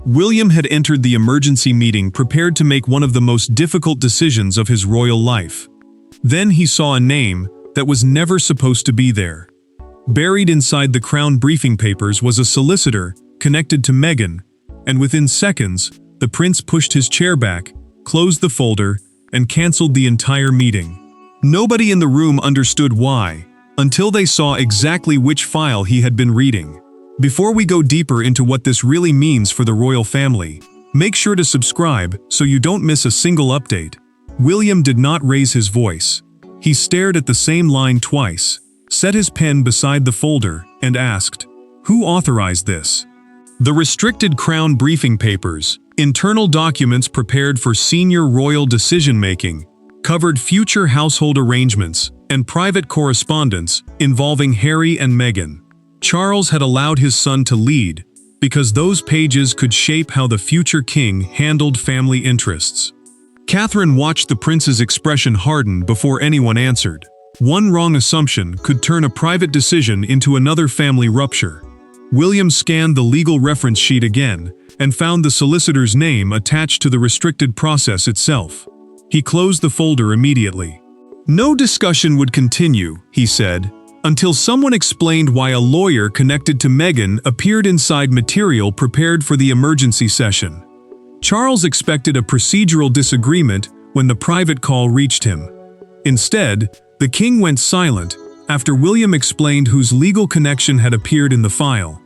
William had entered the emergency meeting prepared to make one of the most difficult decisions of his royal life. Then he saw a name that was never supposed to be there. Buried inside the Crown briefing papers was a solicitor connected to Meghan, and within seconds, the prince pushed his chair back, closed the folder, and cancelled the entire meeting. Nobody in the room understood why, until they saw exactly which file he had been reading. Before we go deeper into what this really means for the royal family, make sure to subscribe so you don't miss a single update. William did not raise his voice. He stared at the same line twice, set his pen beside the folder, and asked, "Who authorized this?" The restricted Crown briefing papers, internal documents prepared for senior royal decision-making, covered future household arrangements and private correspondence involving Harry and Meghan. Charles had allowed his son to lead because those pages could shape how the future king handled family interests. Catherine watched the prince's expression harden before anyone answered. One wrong assumption could turn a private decision into another family rupture. William scanned the legal reference sheet again and found the solicitor's name attached to the restricted process itself. He closed the folder immediately. No discussion would continue, he said, until someone explained why a lawyer connected to Meghan appeared inside material prepared for the emergency session. Charles expected a procedural disagreement when the private call reached him. Instead, the king went silent after William explained whose legal connection had appeared in the file.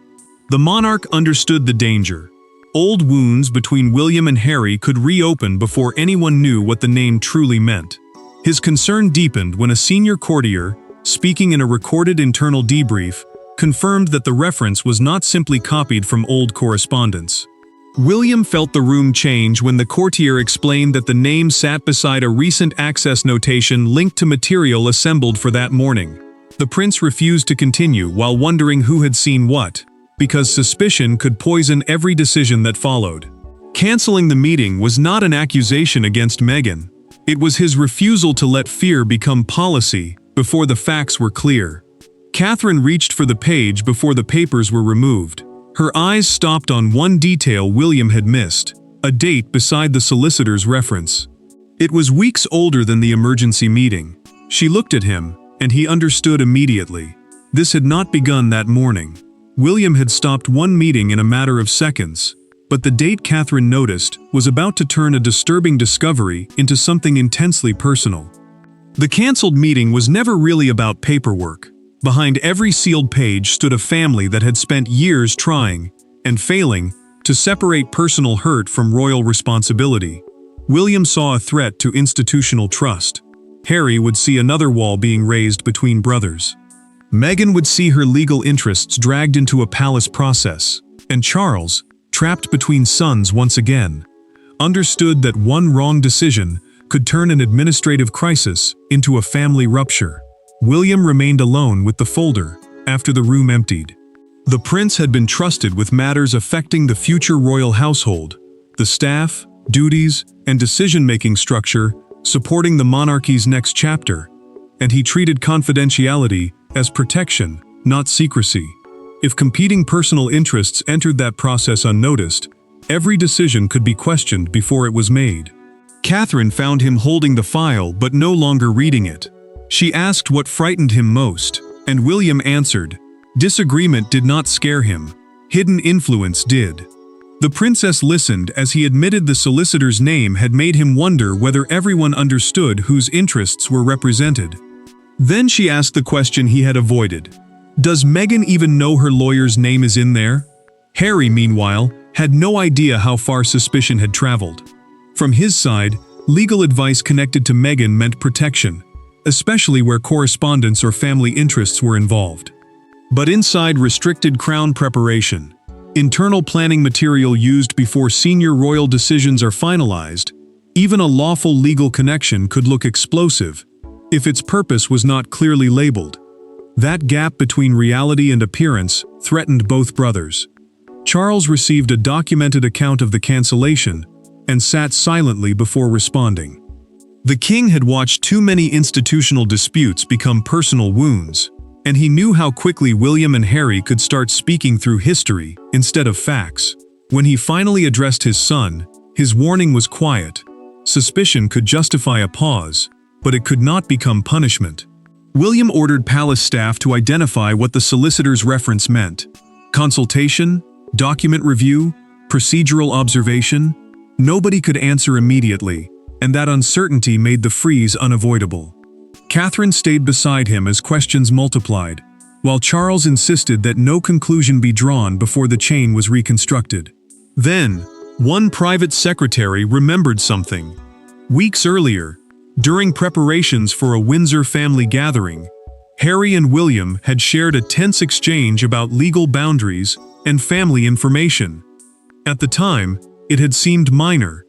The monarch understood the danger. Old wounds between William and Harry could reopen before anyone knew what the name truly meant. His concern deepened when a senior courtier, speaking in a recorded internal debrief, confirmed that the reference was not simply copied from old correspondence. William felt the room change when the courtier explained that the name sat beside a recent access notation linked to material assembled for that morning. The prince refused to continue while wondering who had seen what, because suspicion could poison every decision that followed. Canceling the meeting was not an accusation against Meghan. It was his refusal to let fear become policy before the facts were clear. Catherine reached for the page before the papers were removed. Her eyes stopped on one detail William had missed, a date beside the solicitor's reference. It was weeks older than the emergency meeting. She looked at him, and he understood immediately. This had not begun that morning. William had stopped one meeting in a matter of seconds, but the date Catherine noticed was about to turn a disturbing discovery into something intensely personal. The cancelled meeting was never really about paperwork. Behind every sealed page stood a family that had spent years trying, and failing, to separate personal hurt from royal responsibility. William saw a threat to institutional trust. Harry would see another wall being raised between brothers. Meghan would see her legal interests dragged into a palace process, and Charles, trapped between sons once again, understood that one wrong decision could turn an administrative crisis into a family rupture. William remained alone with the folder after the room emptied. The prince had been trusted with matters affecting the future royal household, the staff, duties, and decision-making structure supporting the monarchy's next chapter, and he treated confidentiality as protection, not secrecy. If competing personal interests entered that process unnoticed, every decision could be questioned before it was made. Catherine found him holding the file but no longer reading it. She asked what frightened him most, and William answered, disagreement did not scare him. Hidden influence did. The princess listened as he admitted the solicitor's name had made him wonder whether everyone understood whose interests were represented. Then she asked the question he had avoided. Does Meghan even know her lawyer's name is in there? Harry, meanwhile, had no idea how far suspicion had traveled. From his side, legal advice connected to Meghan meant protection, especially where correspondence or family interests were involved. But inside restricted Crown preparation, internal planning material used before senior royal decisions are finalized, even a lawful legal connection could look explosive if its purpose was not clearly labeled. That gap between reality and appearance threatened both brothers. Charles received a documented account of the cancellation and sat silently before responding. The king had watched too many institutional disputes become personal wounds, and he knew how quickly William and Harry could start speaking through history instead of facts. When he finally addressed his son, his warning was quiet. Suspicion could justify a pause, but it could not become punishment. William ordered palace staff to identify what the solicitor's reference meant. Consultation, document review, procedural observation. Nobody could answer immediately, and that uncertainty made the freeze unavoidable. Catherine stayed beside him as questions multiplied, while Charles insisted that no conclusion be drawn before the chain was reconstructed. Then, one private secretary remembered something. Weeks earlier, during preparations for a Windsor family gathering, Harry and William had shared a tense exchange about legal boundaries and family information. At the time, it had seemed minor.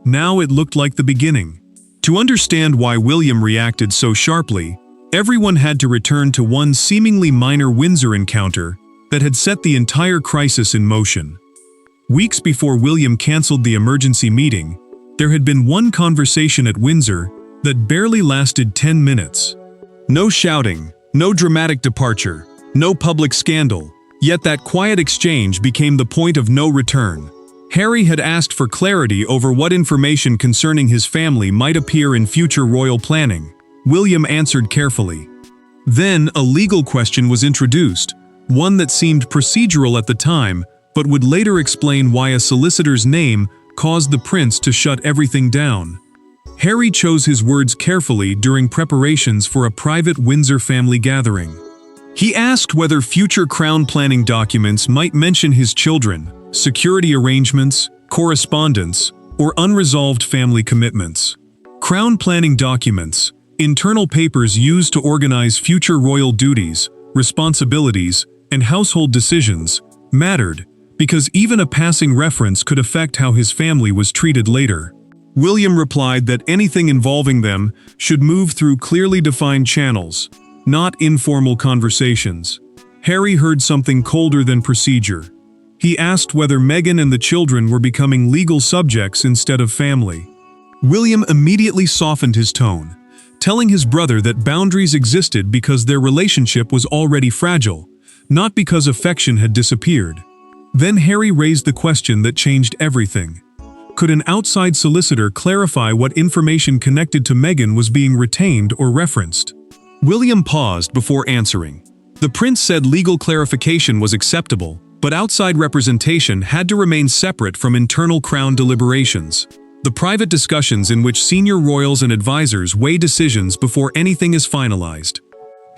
Now it looked like the beginning. To understand why William reacted so sharply, everyone had to return to one seemingly minor Windsor encounter that had set the entire crisis in motion. Weeks before William canceled the emergency meeting, there had been one conversation at Windsor that barely lasted 10 minutes. No shouting, no dramatic departure, no public scandal, yet that quiet exchange became the point of no return. Harry had asked for clarity over what information concerning his family might appear in future royal planning. William answered carefully. Then a legal question was introduced, one that seemed procedural at the time, but would later explain why a solicitor's name caused the prince to shut everything down. Harry chose his words carefully during preparations for a private Windsor family gathering. He asked whether future crown planning documents might mention his children, security arrangements, correspondence, or unresolved family commitments. Crown planning documents, internal papers used to organize future royal duties, responsibilities, and household decisions, mattered because even a passing reference could affect how his family was treated later. William replied that anything involving them should move through clearly defined channels, not informal conversations. Harry heard something colder than procedure. He asked whether Meghan and the children were becoming legal subjects instead of family. William immediately softened his tone, telling his brother that boundaries existed because their relationship was already fragile, not because affection had disappeared. Then Harry raised the question that changed everything. Could an outside solicitor clarify what information connected to Meghan was being retained or referenced? William paused before answering. The prince said legal clarification was acceptable, but outside representation had to remain separate from internal crown deliberations. The private discussions in which senior royals and advisors weigh decisions before anything is finalized.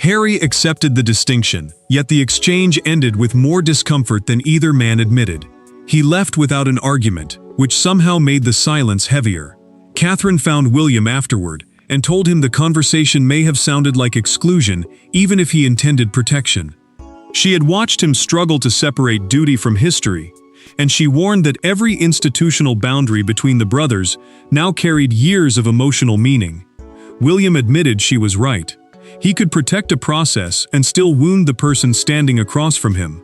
Harry accepted the distinction, yet the exchange ended with more discomfort than either man admitted. He left without an argument, which somehow made the silence heavier. Catherine found William afterward, and told him the conversation may have sounded like exclusion, even if he intended protection. She had watched him struggle to separate duty from history, and she warned that every institutional boundary between the brothers now carried years of emotional meaning. William admitted she was right. He could protect a process and still wound the person standing across from him.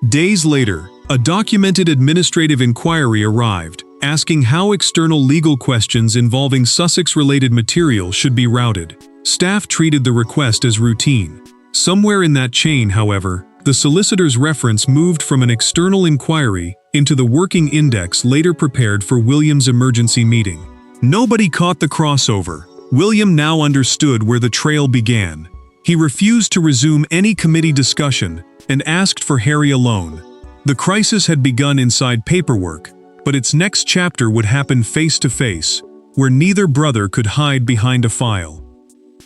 Days later, a documented administrative inquiry arrived, asking how external legal questions involving Sussex-related material should be routed. Staff treated the request as routine. Somewhere in that chain, however, the solicitor's reference moved from an external inquiry into the working index later prepared for William's emergency meeting. Nobody caught the crossover. William now understood where the trail began. He refused to resume any committee discussion and asked for Harry alone. The crisis had begun inside paperwork, but its next chapter would happen face to face, where neither brother could hide behind a file.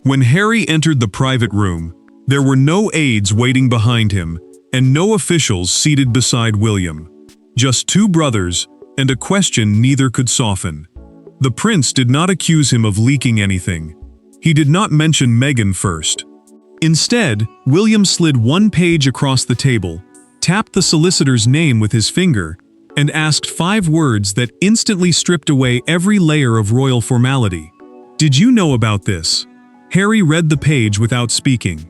When Harry entered the private room, there were no aides waiting behind him, and no officials seated beside William. Just two brothers, and a question neither could soften. The prince did not accuse him of leaking anything. He did not mention Meghan first. Instead, William slid one page across the table, tapped the solicitor's name with his finger, and asked 5 words that instantly stripped away every layer of royal formality. "Did you know about this?" Harry read the page without speaking.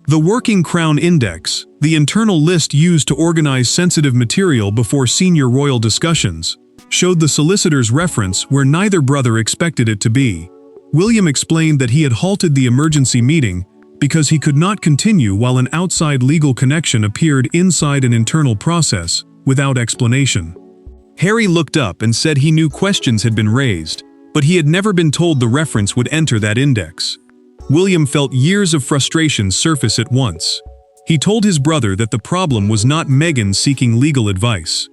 The Working Crown Index, the internal list used to organize sensitive material before senior royal discussions, showed the solicitor's reference where neither brother expected it to be. William explained that he had halted the emergency meeting because he could not continue while an outside legal connection appeared inside an internal process, without explanation. Harry looked up and said he knew questions had been raised, but he had never been told the reference would enter that index. William felt years of frustration surface at once. He told his brother that the problem was not Meghan seeking legal advice.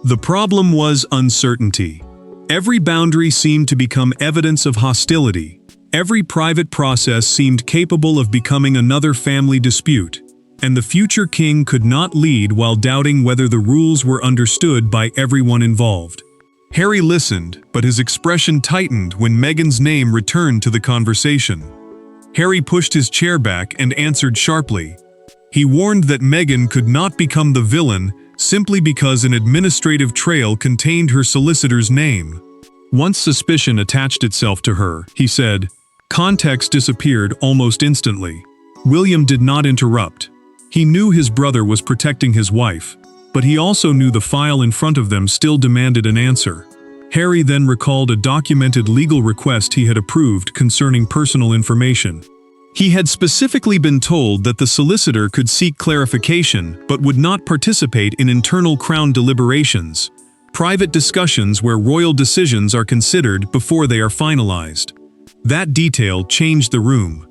The problem was uncertainty. Every boundary seemed to become evidence of hostility. Every private process seemed capable of becoming another family dispute, and the future king could not lead while doubting whether the rules were understood by everyone involved. Harry listened, but his expression tightened when Meghan's name returned to the conversation. Harry pushed his chair back and answered sharply. He warned that Meghan could not become the villain simply because an administrative trail contained her solicitor's name. Once suspicion attached itself to her, he said, context disappeared almost instantly. William did not interrupt. He knew his brother was protecting his wife, but he also knew the file in front of them still demanded an answer. Harry then recalled a documented legal request he had approved concerning personal information. He had specifically been told that the solicitor could seek clarification but would not participate in internal Crown deliberations, private discussions where royal decisions are considered before they are finalized. That detail changed the room.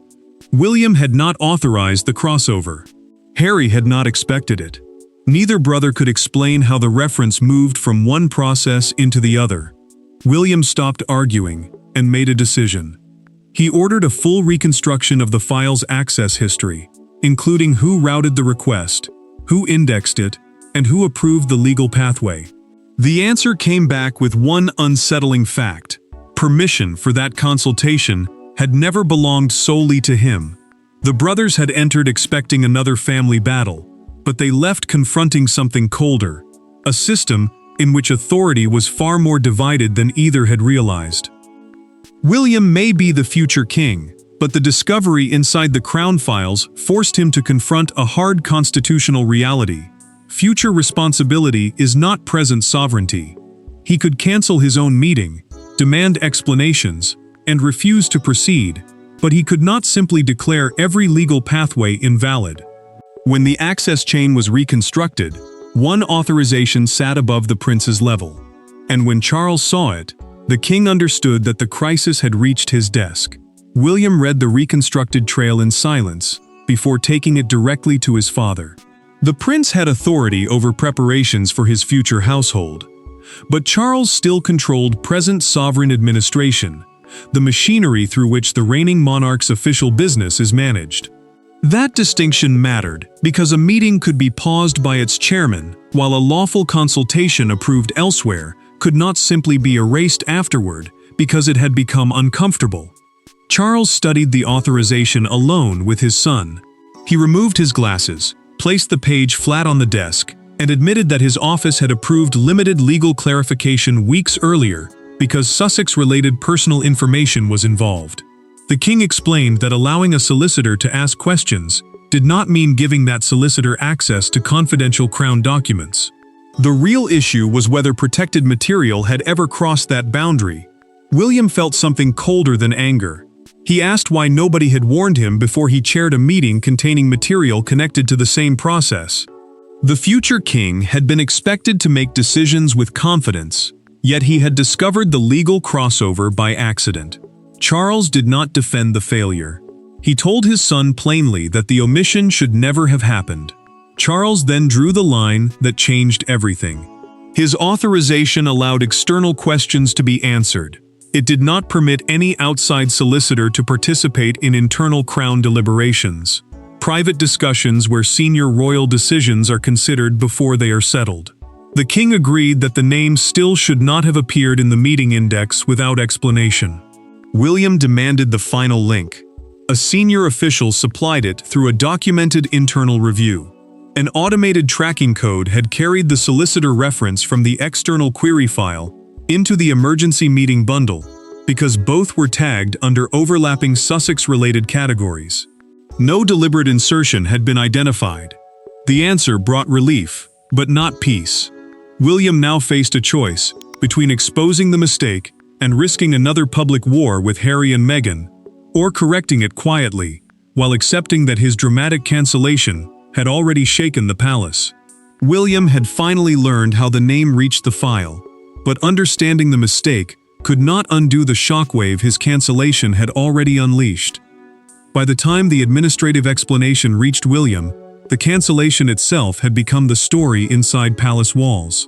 William had not authorized the crossover. Harry had not expected it. Neither brother could explain how the reference moved from one process into the other. William stopped arguing and made a decision. He ordered a full reconstruction of the file's access history, including who routed the request, who indexed it, and who approved the legal pathway. The answer came back with one unsettling fact. Permission for that consultation had never belonged solely to him. The brothers had entered expecting another family battle, but they left confronting something colder, a system in which authority was far more divided than either had realized. William may be the future king, but the discovery inside the Crown files forced him to confront a hard constitutional reality. Future responsibility is not present sovereignty. He could cancel his own meeting, demand explanations, and refuse to proceed, but he could not simply declare every legal pathway invalid. When the access chain was reconstructed, one authorization sat above the prince's level. And when Charles saw it, the king understood that the crisis had reached his desk. William read the reconstructed trail in silence, before taking it directly to his father. The prince had authority over preparations for his future household, but Charles still controlled present sovereign administration, the machinery through which the reigning monarch's official business is managed. That distinction mattered because a meeting could be paused by its chairman, while a lawful consultation approved elsewhere could not simply be erased afterward because it had become uncomfortable. Charles studied the authorization alone with his son. He removed his glasses, placed the page flat on the desk, and admitted that his office had approved limited legal clarification weeks earlier because Sussex-related personal information was involved. The king explained that allowing a solicitor to ask questions did not mean giving that solicitor access to confidential Crown documents. The real issue was whether protected material had ever crossed that boundary. William felt something colder than anger. He asked why nobody had warned him before he chaired a meeting containing material connected to the same process. The future king had been expected to make decisions with confidence, yet he had discovered the legal crossover by accident. Charles did not defend the failure. He told his son plainly that the omission should never have happened. Charles then drew the line that changed everything. His authorization allowed external questions to be answered. It did not permit any outside solicitor to participate in internal Crown deliberations, private discussions where senior royal decisions are considered before they are settled. The king agreed that the name still should not have appeared in the meeting index without explanation. William demanded the final link. A senior official supplied it through a documented internal review. An automated tracking code had carried the solicitor reference from the external query file into the emergency meeting bundle, because both were tagged under overlapping Sussex-related categories. No deliberate insertion had been identified. The answer brought relief, but not peace. William now faced a choice between exposing the mistake and risking another public war with Harry and Meghan, or correcting it quietly, while accepting that his dramatic cancellation had already shaken the palace. William had finally learned how the name reached the file, but understanding the mistake could not undo the shockwave his cancellation had already unleashed. By the time the administrative explanation reached William, the cancellation itself had become the story inside palace walls.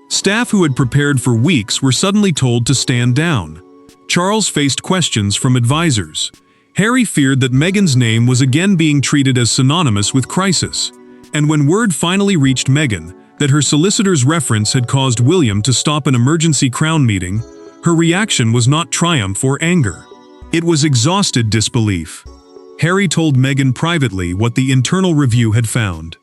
Staff who had prepared for weeks were suddenly told to stand down. Charles faced questions from advisors. Harry feared that Meghan's name was again being treated as synonymous with crisis. And when word finally reached Meghan that her solicitor's reference had caused William to stop an emergency crown meeting, her reaction was not triumph or anger. It was exhausted disbelief. Harry told Meghan privately what the internal review had found.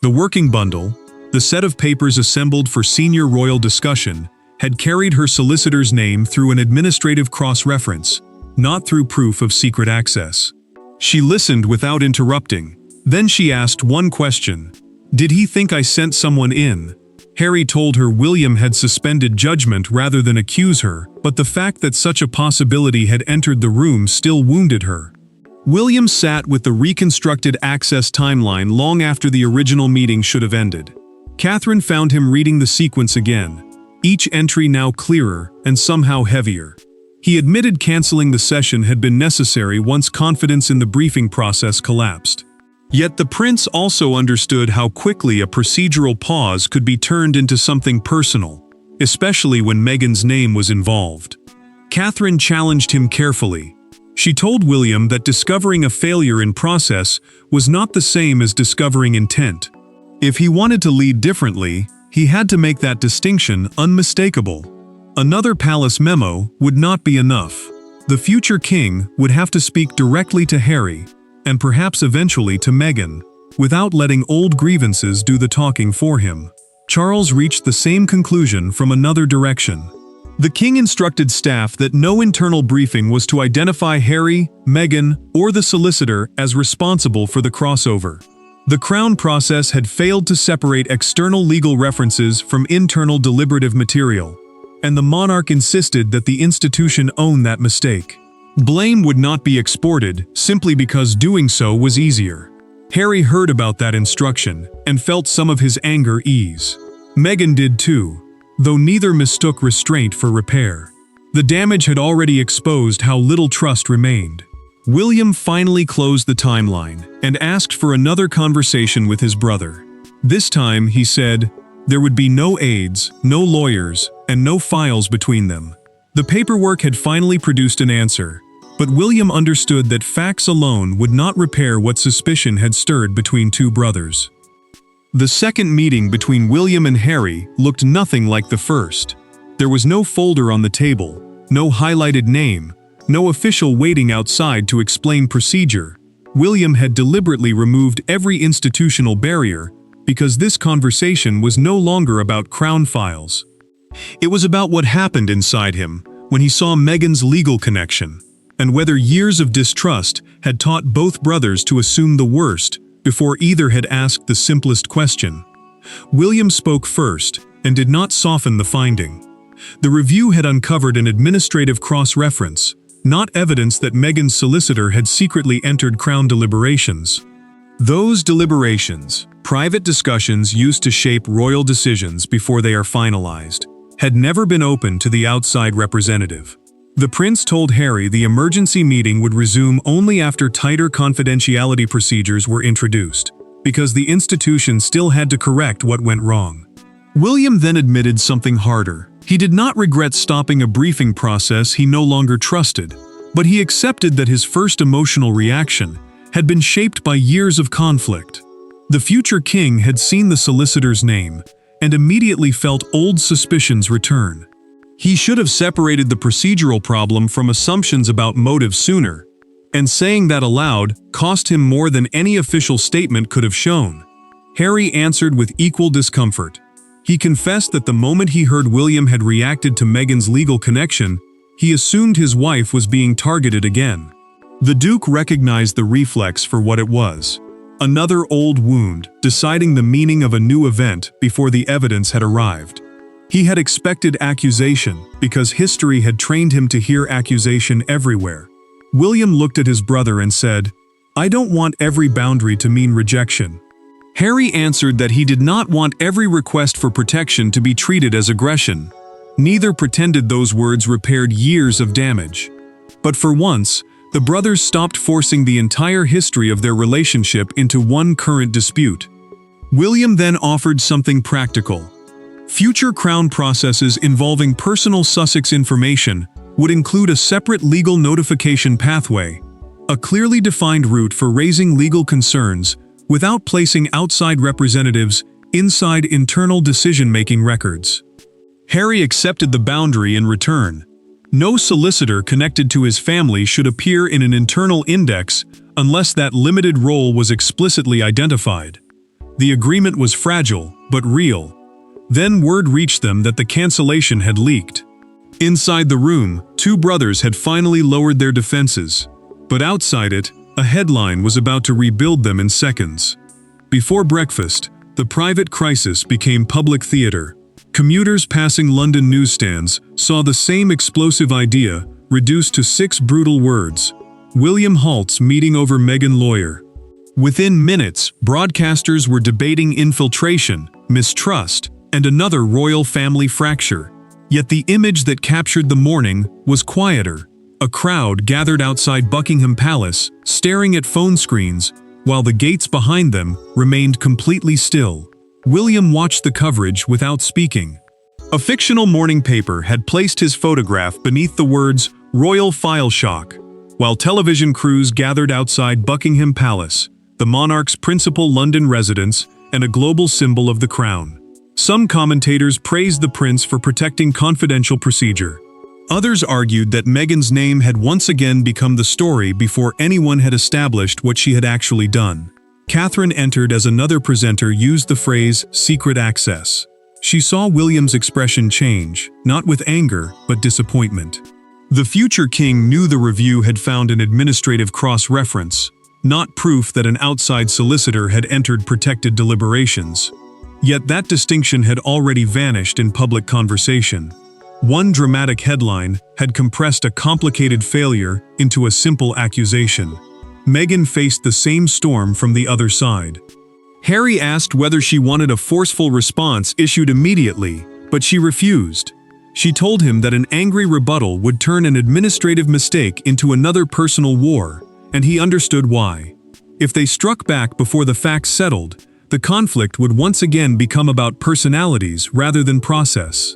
The working bundle, the set of papers assembled for senior royal discussion, had carried her solicitor's name through an administrative cross-reference, not through proof of secret access. She listened without interrupting. Then she asked one question. Did he think I sent someone in? Harry told her William had suspended judgment rather than accuse her, but the fact that such a possibility had entered the room still wounded her. William sat with the reconstructed access timeline long after the original meeting should have ended. Catherine found him reading the sequence again, each entry now clearer and somehow heavier. He admitted canceling the session had been necessary once confidence in the briefing process collapsed. Yet the prince also understood how quickly a procedural pause could be turned into something personal, especially when Meghan's name was involved. Catherine challenged him carefully. She told William that discovering a failure in process was not the same as discovering intent. If he wanted to lead differently, he had to make that distinction unmistakable. Another palace memo would not be enough. The future king would have to speak directly to Harry, and perhaps eventually to Meghan, without letting old grievances do the talking for him. Charles reached the same conclusion from another direction. The king instructed staff that no internal briefing was to identify Harry, Meghan, or the solicitor as responsible for the crossover. The crown process had failed to separate external legal references from internal deliberative material, and the monarch insisted that the institution own that mistake. Blame would not be exported simply because doing so was easier. Harry heard about that instruction and felt some of his anger ease. Meghan did too, though neither mistook restraint for repair. The damage had already exposed how little trust remained. William finally closed the timeline and asked for another conversation with his brother. This time, he said, there would be no aides, no lawyers, and no files between them. The paperwork had finally produced an answer, but William understood that facts alone would not repair what suspicion had stirred between two brothers. The second meeting between William and Harry looked nothing like the first. There was no folder on the table, no highlighted name, no official waiting outside to explain procedure. William had deliberately removed every institutional barrier because this conversation was no longer about crown files. It was about what happened inside him when he saw Meghan's legal connection, and whether years of distrust had taught both brothers to assume the worst before either had asked the simplest question. William spoke first and did not soften the finding. The review had uncovered an administrative cross-reference, not evidence that Meghan's solicitor had secretly entered crown deliberations. Those deliberations, private discussions used to shape royal decisions before they are finalized, had never been open to the outside representative. The prince told Harry the emergency meeting would resume only after tighter confidentiality procedures were introduced, because the institution still had to correct what went wrong. William then admitted something harder. He did not regret stopping a briefing process he no longer trusted, but he accepted that his first emotional reaction had been shaped by years of conflict. The future king had seen the solicitor's name and immediately felt old suspicions return. He should have separated the procedural problem from assumptions about motive sooner, and saying that aloud cost him more than any official statement could have shown. Harry answered with equal discomfort. He confessed that the moment he heard William had reacted to Meghan's legal connection, he assumed his wife was being targeted again. The Duke recognized the reflex for what it was. Another old wound, deciding the meaning of a new event before the evidence had arrived. He had expected accusation because history had trained him to hear accusation everywhere. William looked at his brother and said, "I don't want every boundary to mean rejection." Harry answered that he did not want every request for protection to be treated as aggression. Neither pretended those words repaired years of damage. But for once, the brothers stopped forcing the entire history of their relationship into one current dispute. William then offered something practical. Future Crown processes involving personal Sussex information would include a separate legal notification pathway, a clearly defined route for raising legal concerns without placing outside representatives inside internal decision-making records. Harry accepted the boundary in return. No solicitor connected to his family should appear in an internal index unless that limited role was explicitly identified. The agreement was fragile, but real. Then word reached them that the cancellation had leaked. Inside the room, two brothers had finally lowered their defenses. But outside it, a headline was about to rebuild them in seconds. Before breakfast, the private crisis became public theater. Commuters passing London newsstands saw the same explosive idea reduced to 6 brutal words: William Halt's meeting over Meghan lawyer. Within minutes, broadcasters were debating infiltration, mistrust, and another royal family fracture. Yet the image that captured the morning was quieter. A crowd gathered outside Buckingham Palace, staring at phone screens, while the gates behind them remained completely still. William watched the coverage without speaking. A fictional morning paper had placed his photograph beneath the words "Royal File Shock," while television crews gathered outside Buckingham Palace, the monarch's principal London residence and a global symbol of the crown. Some commentators praised the prince for protecting confidential procedure. Others argued that Meghan's name had once again become the story before anyone had established what she had actually done. Catherine entered as another presenter used the phrase "secret access." She saw William's expression change, not with anger, but disappointment. The future king knew the review had found an administrative cross-reference, not proof that an outside solicitor had entered protected deliberations. Yet that distinction had already vanished in public conversation. One dramatic headline had compressed a complicated failure into a simple accusation. Meghan faced the same storm from the other side. Harry asked whether she wanted a forceful response issued immediately, but she refused. She told him that an angry rebuttal would turn an administrative mistake into another personal war, and he understood why. If they struck back before the facts settled, the conflict would once again become about personalities rather than process.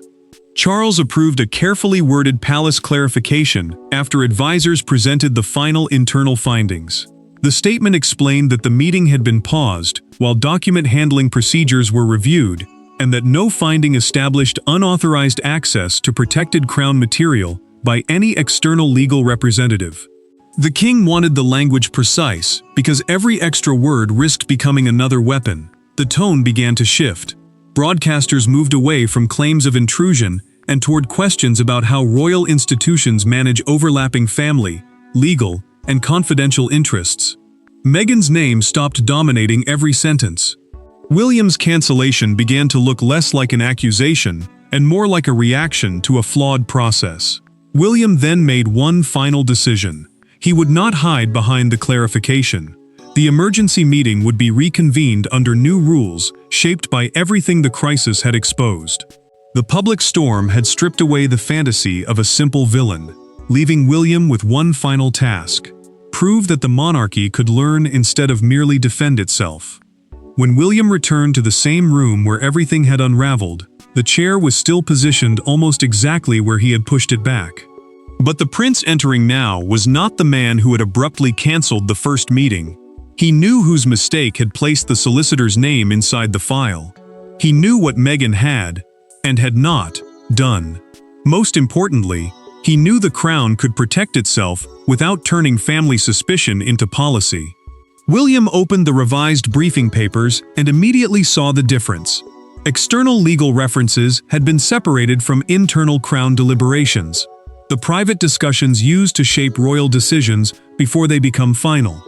Charles approved a carefully worded palace clarification after advisors presented the final internal findings. The statement explained that the meeting had been paused while document handling procedures were reviewed, and that no finding established unauthorized access to protected crown material by any external legal representative. The king wanted the language precise because every extra word risked becoming another weapon. The tone began to shift. Broadcasters moved away from claims of intrusion and toward questions about how royal institutions manage overlapping family, legal, and confidential interests. Meghan's name stopped dominating every sentence. William's cancellation began to look less like an accusation and more like a reaction to a flawed process. William then made one final decision. He would not hide behind the clarification. The emergency meeting would be reconvened under new rules shaped by everything the crisis had exposed. The public storm had stripped away the fantasy of a simple villain, leaving William with one final task: prove that the monarchy could learn instead of merely defend itself. When William returned to the same room where everything had unraveled, the chair was still positioned almost exactly where he had pushed it back. But the prince entering now was not the man who had abruptly cancelled the first meeting. He knew whose mistake had placed the solicitor's name inside the file. He knew what Meghan had, and had not, done. Most importantly, he knew the crown could protect itself without turning family suspicion into policy. William opened the revised briefing papers and immediately saw the difference. External legal references had been separated from internal crown deliberations, the private discussions used to shape royal decisions before they become final.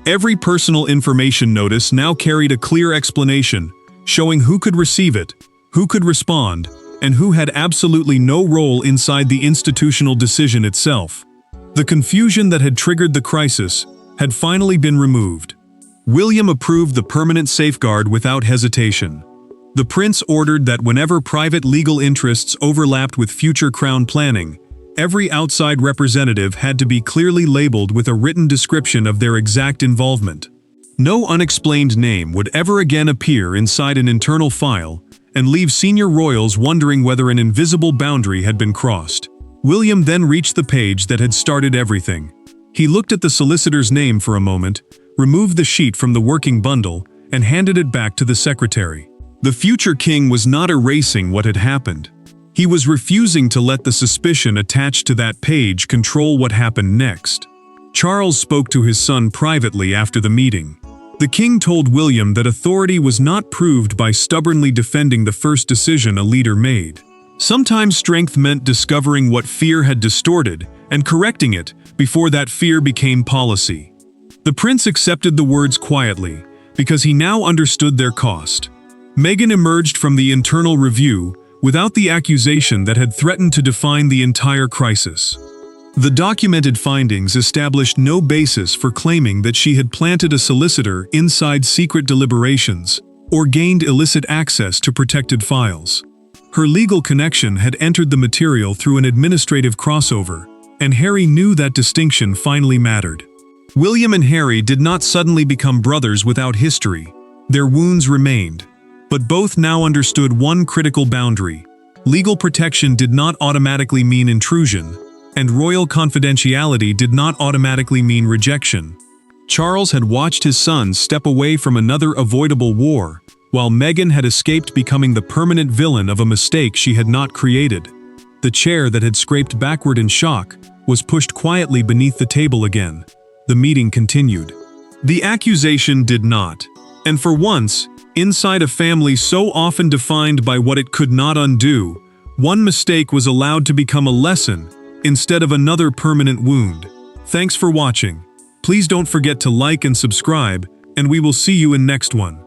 Every personal information notice now carried a clear explanation, showing who could receive it, who could respond, and who had absolutely no role inside the institutional decision itself. The confusion that had triggered the crisis had finally been removed. William approved the permanent safeguard without hesitation. The prince ordered that whenever private legal interests overlapped with future crown planning, every outside representative had to be clearly labeled with a written description of their exact involvement. No unexplained name would ever again appear inside an internal file and leave senior royals wondering whether an invisible boundary had been crossed. William then reached the page that had started everything. He looked at the solicitor's name for a moment, removed the sheet from the working bundle, and handed it back to the secretary. The future king was not erasing what had happened. He was refusing to let the suspicion attached to that page control what happened next. Charles spoke to his son privately after the meeting. The king told William that authority was not proved by stubbornly defending the first decision a leader made. Sometimes strength meant discovering what fear had distorted and correcting it before that fear became policy. The prince accepted the words quietly because he now understood their cost. Meghan emerged from the internal review without the accusation that had threatened to define the entire crisis. The documented findings established no basis for claiming that she had planted a solicitor inside secret deliberations or gained illicit access to protected files. Her legal connection had entered the material through an administrative crossover, and Harry knew that distinction finally mattered. William and Harry did not suddenly become brothers without history. Their wounds remained. But both now understood one critical boundary. Legal protection did not automatically mean intrusion, and royal confidentiality did not automatically mean rejection. Charles had watched his son step away from another avoidable war, while Meghan had escaped becoming the permanent villain of a mistake she had not created. The chair that had scraped backward in shock was pushed quietly beneath the table again. The meeting continued. The accusation did not, and for once, inside a family so often defined by what it could not undo, one mistake was allowed to become a lesson instead of another permanent wound. Thanks for watching. Please don't forget to like and subscribe, and we will see you in next one.